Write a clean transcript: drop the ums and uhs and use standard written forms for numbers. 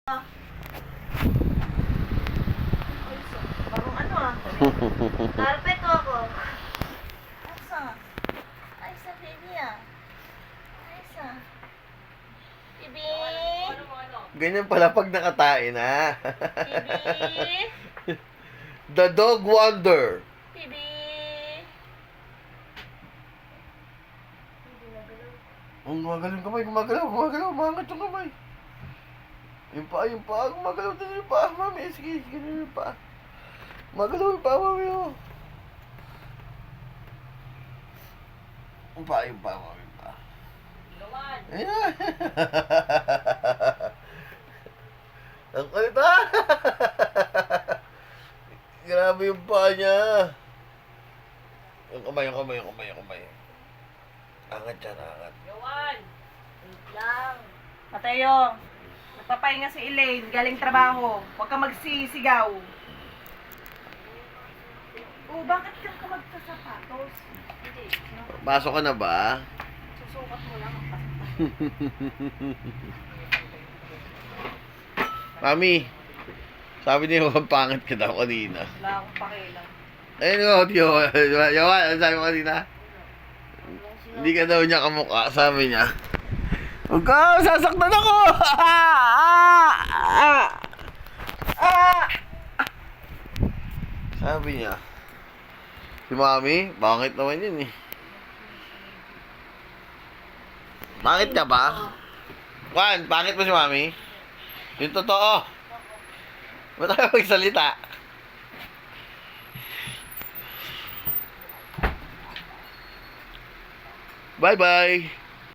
Parang ano ah. Carpet ako. Asa? Ay, sa baby ah. Ay, sa. Baby? Ganyan pala pag nakatae na. Baby? The dog wonder. Baby? Ang gumagalaw yung kamay, gumagalaw, umangat yung kamay. Yung paa, gumagalaw din yung paa, mami. Sige, yung paa. Gumagalaw yung paa, mami, oh. Yung paa, mami, yung paa. Ayan. Ang kulit, ha? Grabe yung paa niya. Yung kamay. Angat siya, angat. Wait lang. Mateo, nagpapahinga si Elaine, galing trabaho. Huwag ka magsisigaw. Oh, bakit ka magsasapatos? Hindi, no? Pasok ka na ba? Susukat mo lang. Mami, sabi niyo ang pangit ka daw kanina. Wala akong pakialam. Ayun o, Yawan, ano sabi mo kanina? Hindi ka daw niya kamukha, sabi niya. Huwag ka, sasaktan ako! Sabi niya. Si Mami, bakit naman yun eh? Bakit ka ba? Juan, bakit mo si Mami? Yung totoo. Ba't tayo magsalita? Bye-bye.